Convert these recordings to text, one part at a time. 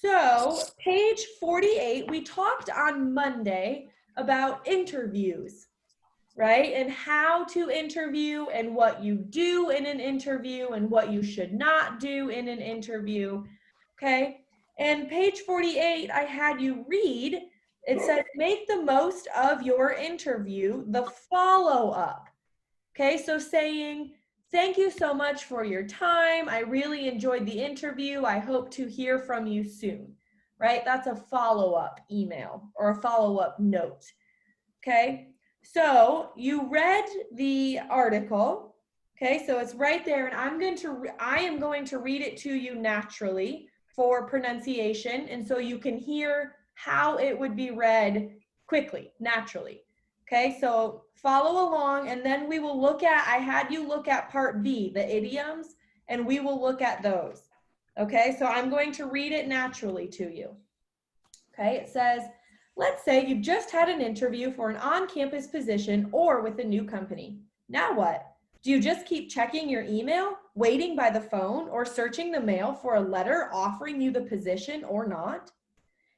So page 48, we talked on Monday about interviews, right? And how to interview and what you do in an interview and what you should not do in an interview, okay? And page 48, I had you read, it says, make the most of your interview, the follow-up, okay? So saying, thank you so much for your time. I really enjoyed the interview. I hope to hear from you soon, right? That's a follow-up email or a follow-up note, okay? So you read the article, okay? So it's right there, and I am going to read it to you naturally for pronunciation, and so you can hear how it would be read quickly, naturally. Okay, so follow along, and then we will look at, I had you look at part B, the idioms, and we will look at those. Okay, so I'm going to read it naturally to you. Okay, it says, let's say you've just had an interview for an on-campus position or with a new company. Now what? Do you just keep checking your email, waiting by the phone, or searching the mail for a letter offering you the position or not?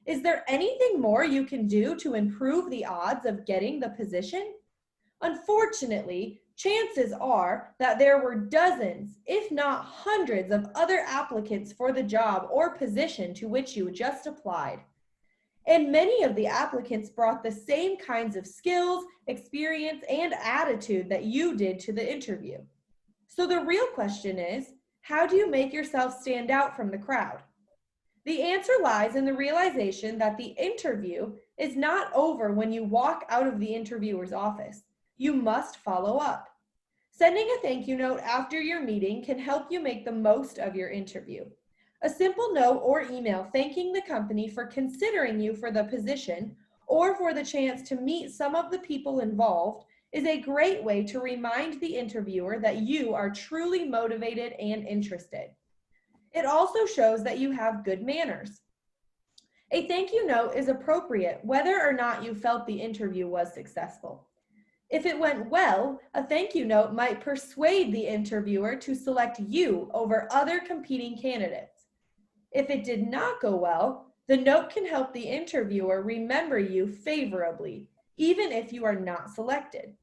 Is there anything more you can do to improve the odds of getting the position? Unfortunately, chances are that there were dozens, if not hundreds, of other applicants for the job or position to which you just applied. And many of the applicants brought the same kinds of skills, experience, and attitude that you did to the interview. So the real question is, how do you make yourself stand out from the crowd? The answer lies in the realization that the interview is not over when you walk out of the interviewer's office. You must follow up. Sending a thank you note after your meeting can help you make the most of your interview. A simple note or email thanking the company for considering you for the position or for the chance to meet some of the people involved is a great way to remind the interviewer that you are truly motivated and interested. It also shows that you have good manners. A thank you note is appropriate whether or not you felt the interview was successful. If it went well, a thank you note might persuade the interviewer to select you over other competing candidates. If it did not go well, the note can help the interviewer remember you favorably, even if you are not selected.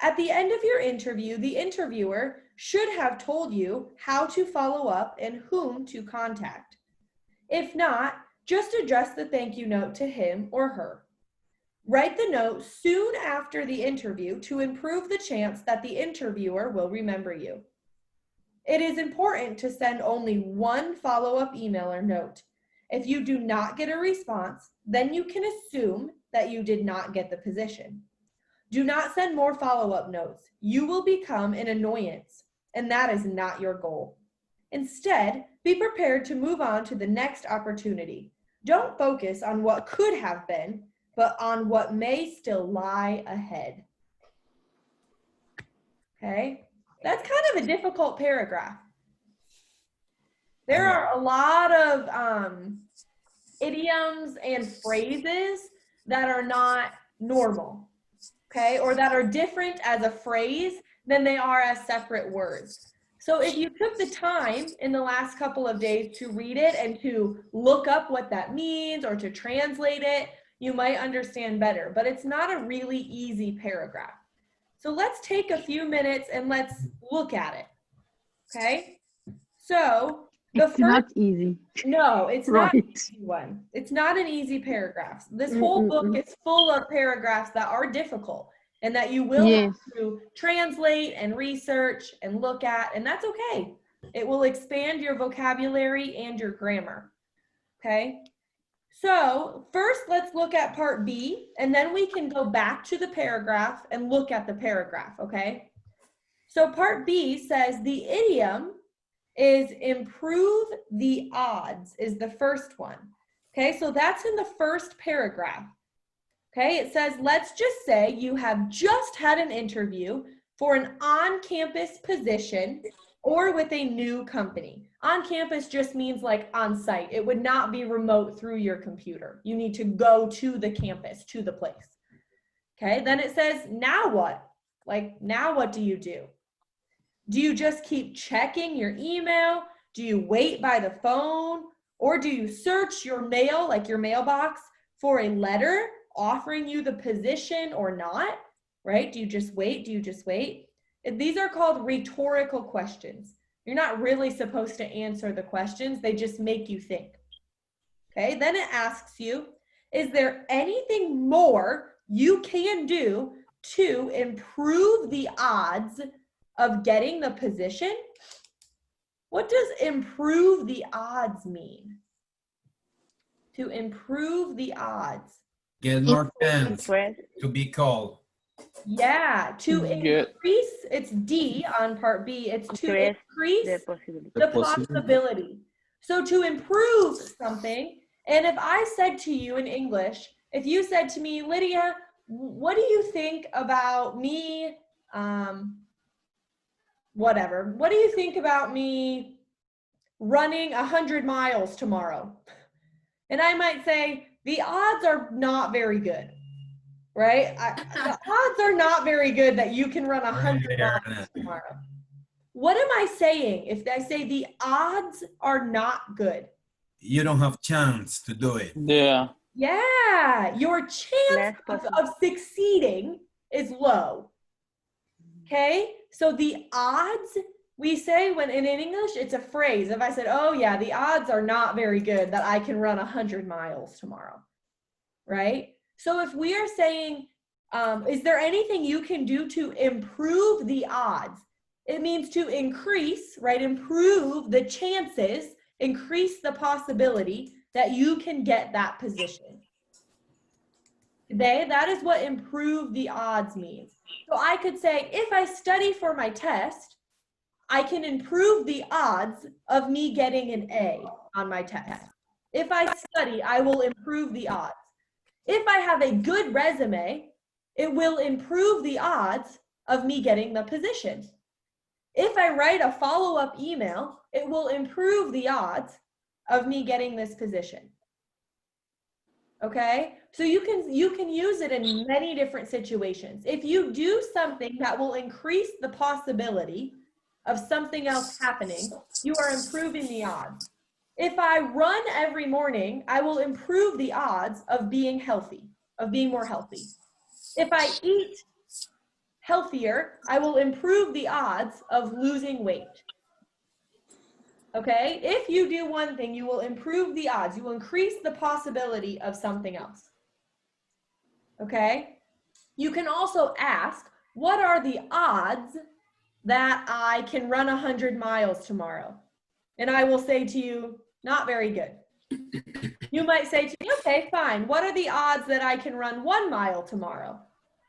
At the end of your interview, the interviewer should have told you how to follow up and whom to contact. If not, just address the thank you note to him or her. Write the note soon after the interview to improve the chance that the interviewer will remember you. It is important to send only one follow-up email or note. If you do not get a response, then you can assume that you did not get the position. Do not send more follow-up notes. You will become an annoyance, and that is not your goal. Instead, be prepared to move on to the next opportunity. Don't focus on what could have been, but on what may still lie ahead. Okay? That's kind of a difficult paragraph. There are a lot of idioms and phrases that are not normal, okay, or that are different as a phrase than they are as separate words. So if you took the time in the last couple of days to read it and to look up what that means or to translate it, you might understand better, but it's not a really easy paragraph. So let's take a few minutes and let's look at it, okay? So it's not easy. No, it's not an easy one. It's not an easy paragraph. This whole book is full of paragraphs that are difficult and that you will have to translate and research and look at, and that's okay. It will expand your vocabulary and your grammar, okay? So first, let's look at part B, and then we can go back to the paragraph and look at the paragraph, okay? So part B says the idiom is improve the odds is the first one. Okay, so that's in the first paragraph. Okay, it says, let's just say you have just had an interview for an on-campus position or with a new company. On campus just means like on site. It would not be remote through your computer. You need to go to the campus, to the place. Okay, then it says, now what? Like, now what do you do? Do you just keep checking your email? Do you wait by the phone? Or do you search your mail, like your mailbox, for a letter offering you the position or not, right? Do you just wait? Do you just wait? These are called rhetorical questions. You're not really supposed to answer the questions. They just make you think. Okay, then it asks you, is there anything more you can do to improve the odds of getting the position? What does improve the odds mean? To improve the odds. Get more chance to be called. Yeah, to increase, it's D on part B, it's to increase the possibility. So to improve something, and if I said to you in English, if you said to me, Lydia, what do you think about me, whatever, what do you think about me running 100 miles tomorrow? And I might say, the odds are not very good, right? The odds are not very good that you can run 100 miles tomorrow. What am I saying if I say the odds are not good? You don't have chance to do it. Yeah. Yeah, your chance of succeeding is low. Okay, so the odds, we say when in English, it's a phrase. If I said, oh yeah, the odds are not very good that I can run 100 miles tomorrow, right? So if we are saying, is there anything you can do to improve the odds? It means to increase, right? Improve the chances, increase the possibility that you can get that position. That is what improve the odds means. So I could say, if I study for my test, I can improve the odds of me getting an A on my test. If I study, I will improve the odds. If I have a good resume, it will improve the odds of me getting the position. If I write a follow-up email, it will improve the odds of me getting this position. Okay, so you can use it in many different situations. If you do something that will increase the possibility of something else happening, you are improving the odds. If I run every morning, I will improve the odds of being healthy, of being more healthy. If I eat healthier, I will improve the odds of losing weight. Okay, if you do one thing, you will improve the odds. You will increase the possibility of something else. Okay, you can also ask, what are the odds that I can run 100 miles tomorrow? And I will say to you, not very good. You might say to me, okay, fine. What are the odds that I can run 1 mile tomorrow?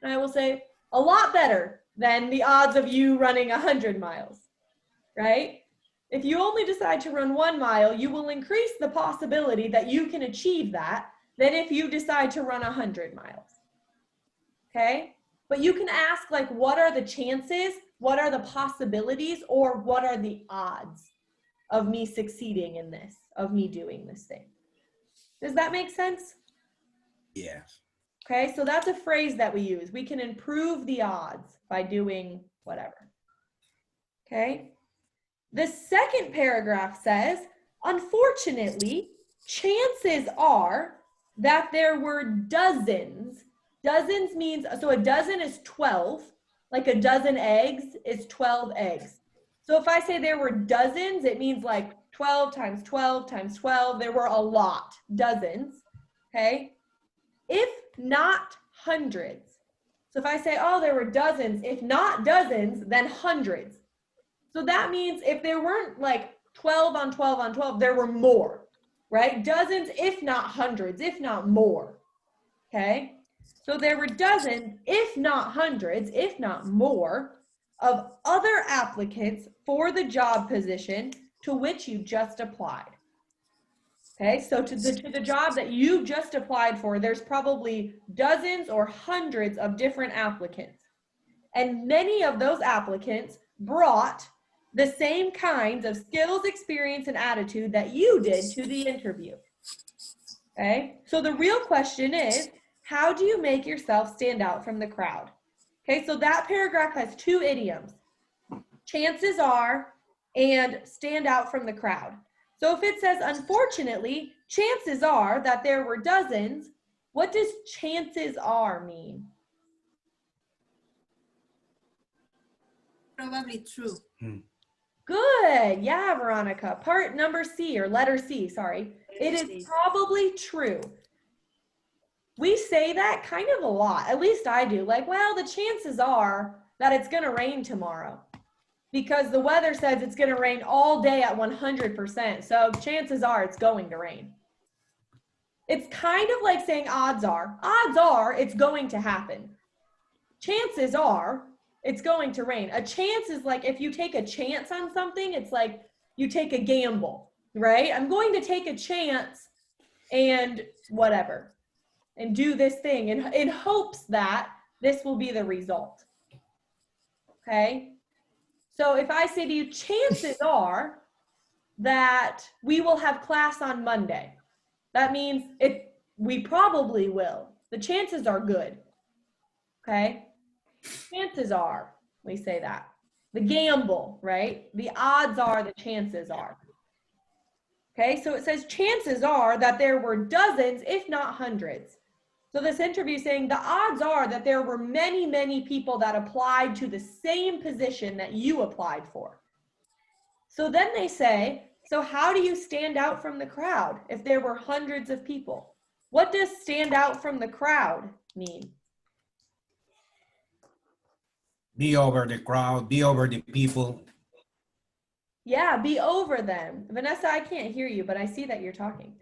And I will say, a lot better than the odds of you running 100 miles, right? If you only decide to run 1 mile, you will increase the possibility that you can achieve that than if you decide to run 100 miles, okay? But you can ask, like, what are the chances, what are the possibilities, or what are the odds of me succeeding in this, of me doing this thing? Does that make sense? Yes. Okay, so that's a phrase that we use. We can improve the odds by doing whatever. Okay? The second paragraph says, unfortunately, chances are that there were dozens. Dozens means, so a dozen is 12. Like a dozen eggs is 12 eggs. So if I say there were dozens, it means like 12 times 12 times 12. There were a lot, dozens, okay? If not hundreds. So if I say, oh, there were dozens, if not dozens, then hundreds. So that means if there weren't like 12 on 12 on 12, there were more, right? Dozens, if not hundreds, if not more, okay? So there were dozens, if not hundreds, if not more, of other applicants for the job position to which you just applied. Okay, so to the job that you just applied for, there's probably dozens or hundreds of different applicants. And many of those applicants brought the same kinds of skills, experience, and attitude that you did to the interview. Okay, so the real question is, how do you make yourself stand out from the crowd? Okay, so that paragraph has 2 idioms, chances are and stand out from the crowd. So if it says, unfortunately, chances are that there were dozens, what does chances are mean? Probably true. Good. Yeah, Veronica. Part number C, or letter C, sorry. It is probably true. We say that kind of a lot. At least I do. Like, well, the chances are that it's going to rain tomorrow because the weather says it's going to rain all day at 100%. So chances are it's going to rain. It's kind of like saying odds are. Odds are it's going to happen. Chances are it's going to rain. A chance is like if you take a chance on something, it's like you take a gamble, right? I'm going to take a chance and whatever, and do this thing in hopes that this will be the result. Okay? So if I say to you, chances are that we will have class on Monday, that means we probably will. The chances are good. Okay? Chances are, we say that. The gamble, right? The odds are, the chances are. Okay, so it says chances are that there were dozens, if not hundreds. So this interview is saying the odds are that there were many, many people that applied to the same position that you applied for. So then they say, so how do you stand out from the crowd if there were hundreds of people? What does stand out from the crowd mean? Be over the crowd, be over the people. Yeah, be over them. Vanessa, I can't hear you, but I see that you're talking.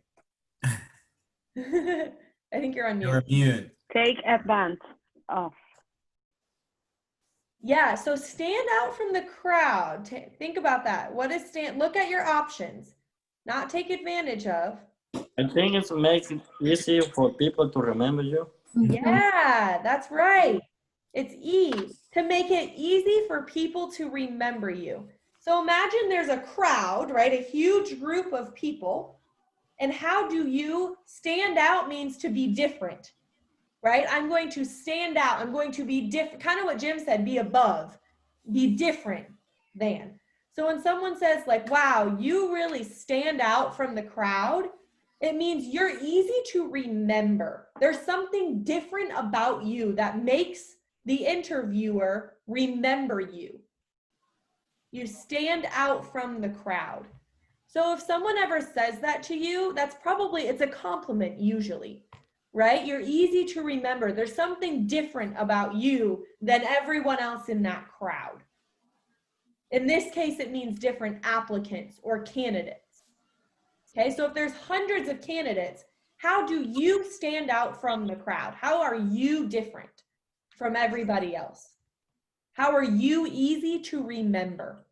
I think you're on mute. You're mute. Take advantage of. Yeah, so stand out from the crowd. Think about that. What is look at your options. Not take advantage of. I think it makes it easy for people to remember you. Yeah, that's right. It's to make it easy for people to remember you. So imagine there's a crowd, right? A huge group of people. And how do you stand out means to be different, right? I'm going to stand out. I'm going to be different. Kind of what Jim said, be above, be different than. So when someone says like, wow, you really stand out from the crowd, it means you're easy to remember. There's something different about you that makes the interviewer remember you. You stand out from the crowd. So if someone ever says that to you, it's a compliment usually, right? You're easy to remember. There's something different about you than everyone else in that crowd. In this case, it means different applicants or candidates. Okay, so if there's hundreds of candidates, how do you stand out from the crowd? How are you different from everybody else? How are you easy to remember?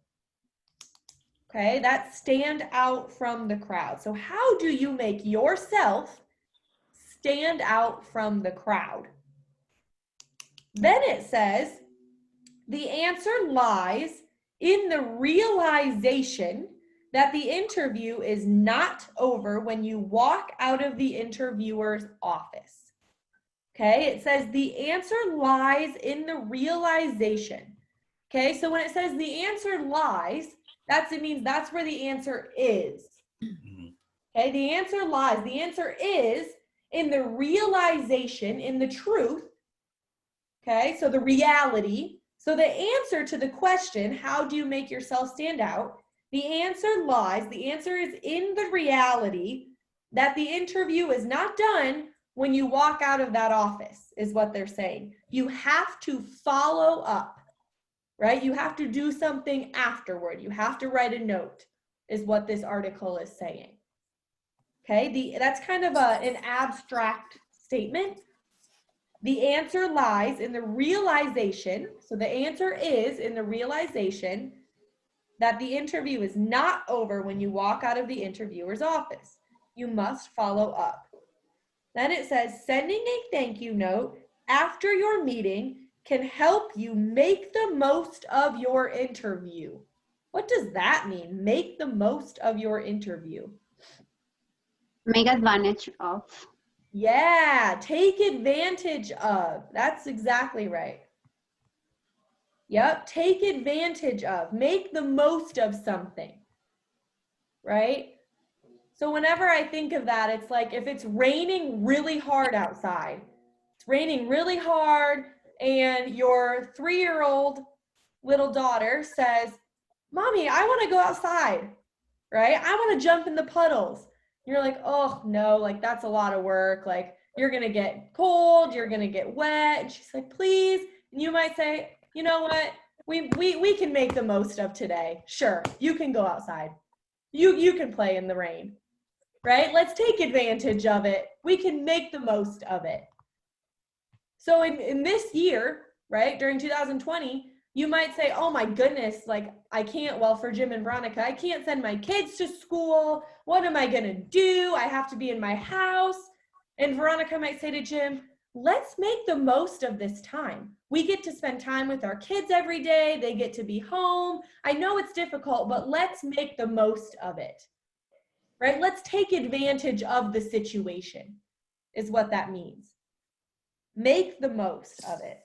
Okay, that's stand out from the crowd. So how do you make yourself stand out from the crowd? Then it says, the answer lies in the realization that the interview is not over when you walk out of the interviewer's office. Okay, it says the answer lies in the realization. Okay, so when it says the answer lies, it means that's where the answer is. Okay, the answer lies. The answer is in the realization, in the truth. Okay, so the reality. So the answer to the question, how do you make yourself stand out? The answer lies. The answer is in the reality that the interview is not done when you walk out of that office, is what they're saying. You have to follow up. Right? You have to do something afterward. You have to write a note, is what this article is saying. Okay, that's kind of an abstract statement. The answer lies in the realization. So the answer is in the realization that the interview is not over when you walk out of the interviewer's office. You must follow up. Then it says, sending a thank you note after your meeting can help you make the most of your interview. What does that mean? Make the most of your interview. Make advantage of. Yeah, take advantage of. That's exactly right. Yep, take advantage of. Make the most of something. Right? So whenever I think of that, it's like if it's raining really hard outside, it's raining really hard, and your 3-year-old little daughter says, Mommy, I want to go outside, right? I want to jump in the puddles. You're like, oh no, like that's a lot of work. Like you're going to get cold, you're going to get wet. And she's like, please. And you might say, you know what? We can make the most of today. Sure, you can go outside. You can play in the rain, right? Let's take advantage of it. We can make the most of it. So in this year, right, during 2020, you might say, oh my goodness, like I can't, well, for Jim and Veronica, I can't send my kids to school. What am I gonna do? I have to be in my house. And Veronica might say to Jim, let's make the most of this time. We get to spend time with our kids every day. They get to be home. I know it's difficult, but let's make the most of it, right? Let's take advantage of the situation is what that means. Make the most of it.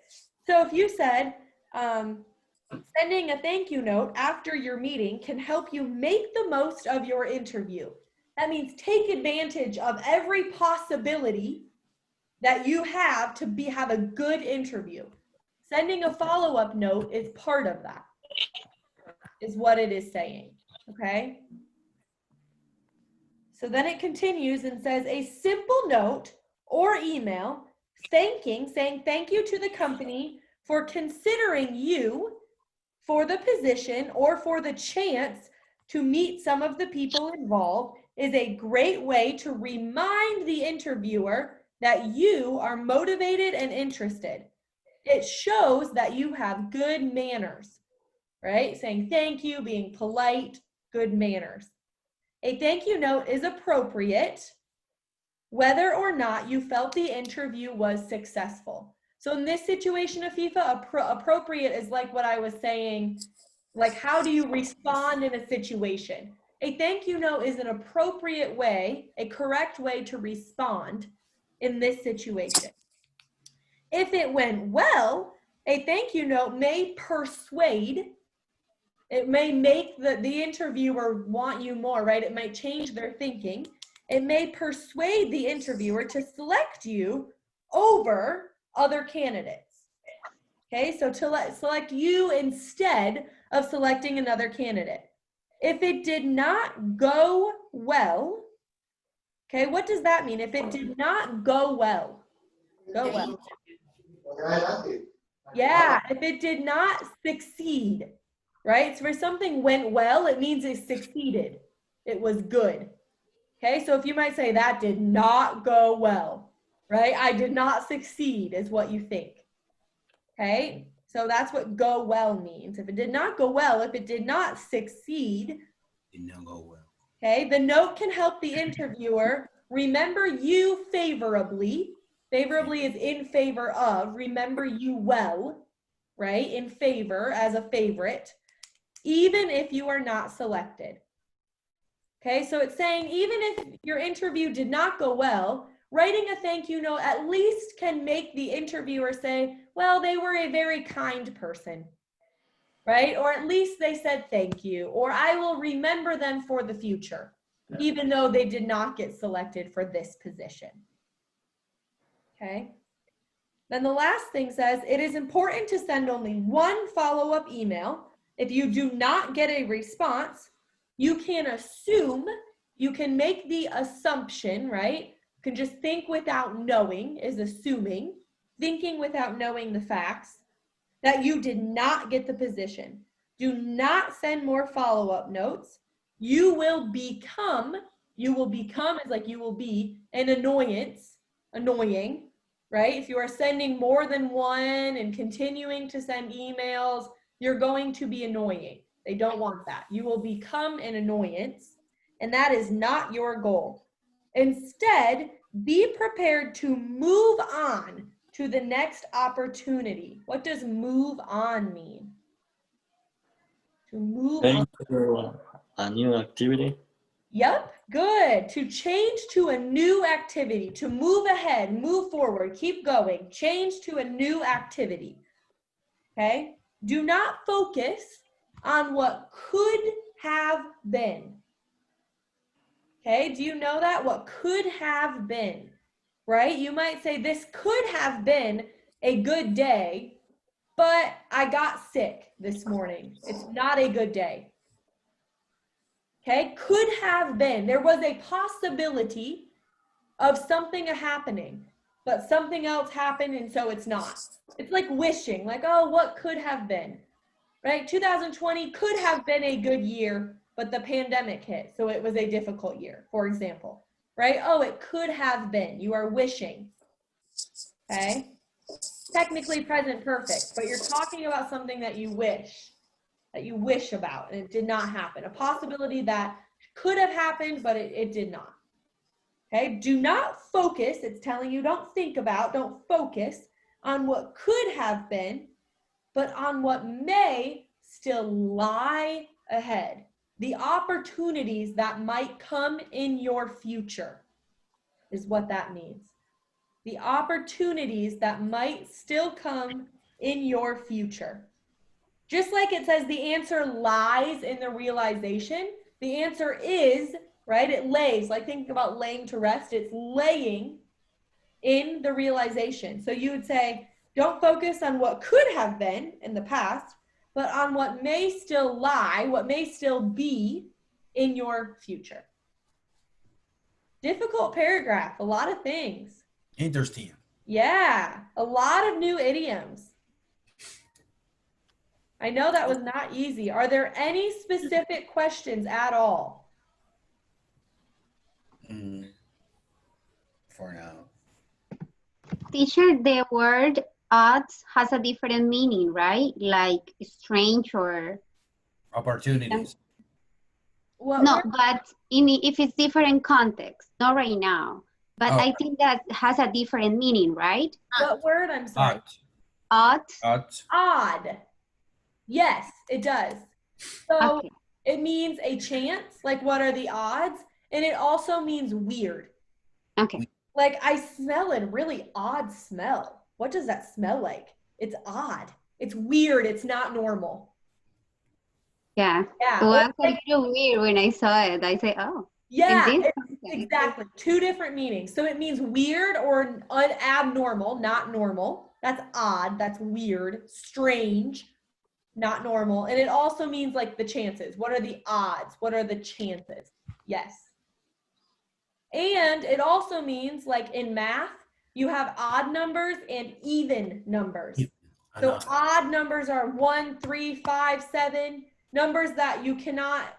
So if you said, sending a thank you note after your meeting can help you make the most of your interview. That means take advantage of every possibility that you have to have a good interview. Sending a follow-up note is part of that, is what it is saying, okay? So then it continues and says a simple note or email saying thank you to the company for considering you for the position or for the chance to meet some of the people involved is a great way to remind the interviewer that you are motivated and interested. It shows that you have good manners, right? Saying thank you, being polite, good manners. A thank you note is appropriate whether or not you felt the interview was successful. So in this situation, Afifa, appropriate is like what I was saying, like how do you respond in a situation? A thank you note is an appropriate way, a correct way to respond in this situation. If it went well, a thank you note may persuade, it may make the interviewer want you more, right? It might change their thinking. It may persuade the interviewer to select you over other candidates. Okay, so to select you instead of selecting another candidate. If it did not go well, okay, what does that mean? If it did not go well, yeah, if it did not succeed, right? So if something went well, it means it succeeded. It was good. Okay, so if you might say that did not go well, right? I did not succeed is what you think. Okay, so that's what go well means. If it did not go well, if it did not succeed, Did not go well. okay, the note can help the interviewer remember you favorably. Favorably is in favor of, remember you well, right? In favor as a favorite, even if you are not selected. Okay, so it's saying even if your interview did not go well, writing a thank you note at least can make the interviewer say, well, they were a very kind person, right? Or at least they said thank you, or I will remember them for the future, even though they did not get selected for this position. Okay. Then the last thing says, it is important to send only one follow-up email. If you do not get a response, you can assume, you can make the assumption, right? You can just think without knowing is assuming, thinking without knowing the facts, that you did not get the position. Do not send more follow-up notes. You will become is like you will be an annoyance, annoying, right? If you are sending more than one and continuing to send emails, you're going to be annoying. They don't want that. You will become an annoyance, and that is not your goal. Instead, be prepared to move on to the next opportunity. What does move on mean? To move on. Change to a new activity. Yep, good. To change to a new activity, to move ahead, move forward, keep going, change to a new activity. Okay? Do not focus on what could have been. Okay, do you know that? What could have been, right? You might say this could have been a good day, but I got sick this morning. It's not a good day. Okay, could have been. There was a possibility of something happening, but something else happened and so it's not. It's like wishing, like, oh, what could have been, right? 2020 could have been a good year, but the pandemic hit, so it was a difficult year, for example, right? Oh, it could have been. You are wishing, okay? Technically present perfect, but you're talking about something that you wish about, and it did not happen. A possibility that could have happened, but it did not. Okay, do not focus. It's telling you don't think about, don't focus on what could have been, but on what may still lie ahead. The opportunities that might come in your future is what that means. The opportunities that might still come in your future. Just like it says the answer lies in the realization, the answer is, right? It lays, like think about laying to rest, it's laying in the realization. So you would say, don't focus on what could have been in the past, but on what may still lie, what may still be in your future. Difficult paragraph, a lot of things. Interesting. Yeah, a lot of new idioms. I know that was not easy. Are there any specific questions at all? For now. Teacher, the word odds has a different meaning, right? Like strange or Opportunities. What no, word? but if it's different context, not right now. But Oh. I think that has a different meaning, right? What word? I'm sorry. Odd. Odd. Odd. Odd. Yes, it does. So Okay. it means a chance, like what are the odds? And it also means weird. Okay. Like I smell a really odd smell. What does that smell like? It's odd. It's weird. It's not normal. Yeah. Yeah. It Or was a like, little weird when I saw it. I say, oh. yeah, In this it's context. exactly. Two different meanings. So it means weird or abnormal, not normal. That's odd. That's weird. Strange, not normal. And it also means like the chances. What are the odds? What are the chances? Yes. And it also means like in math, you have odd numbers and even numbers. So Another. odd numbers are 1, 3, 5, 7, numbers that you cannot,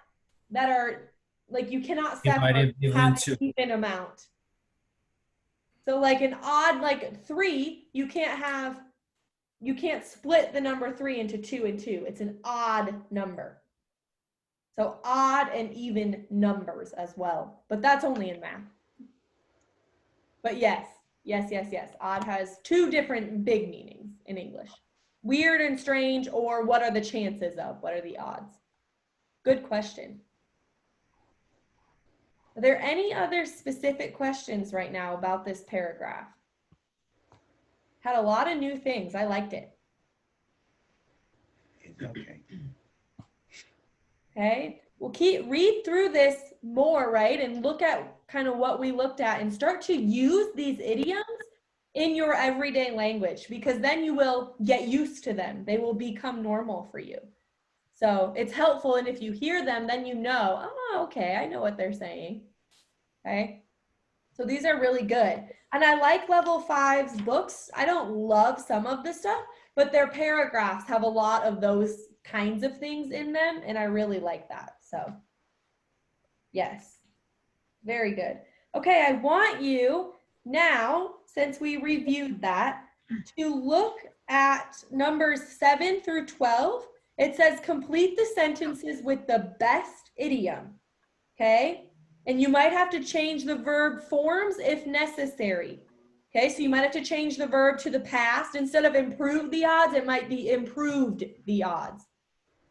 that are like you cannot separate, Divided have between an two. even amount. So like an odd, like 3, you can't split the number 3 into 2 and 2. It's an odd number. So odd and even numbers as well, but that's only in math. But yes. Odd has two different big meanings in English. Weird and strange, or what are the chances of? What are the odds? Good question. Are there any other specific questions right now about this paragraph? Had a lot of new things. I liked it. Okay. Okay, we'll read through this more, right? And look at kind of what we looked at and start to use these idioms in your everyday language, because then you will get used to them. They will become normal for you. So it's helpful. And if you hear them, then you know, oh, okay, I know what they're saying. Okay. So these are really good. And I like level 5's books. I don't love some of the stuff, but their paragraphs have a lot of those kinds of things in them. And I really like that. So yes, very good. Okay, I want you now, since we reviewed that, to look at numbers 7 through 12. It says complete the sentences with the best idiom. Okay, and you might have to change the verb forms if necessary. Okay, so you might have to change the verb to the past. Instead of improve the odds, it might be improved the odds.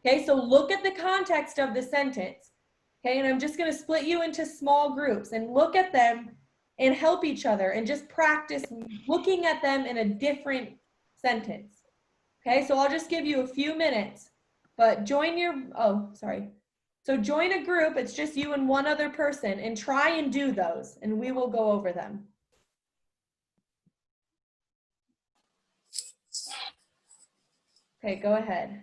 Okay, so look at the context of the sentence. Okay, and I'm just going to split you into small groups and look at them and help each other and just practice looking at them in a different sentence. Okay, so I'll just give you a few minutes, but join your, oh, sorry. So join a group, it's just you and one other person, and try and do those, and we will go over them. Okay, go ahead.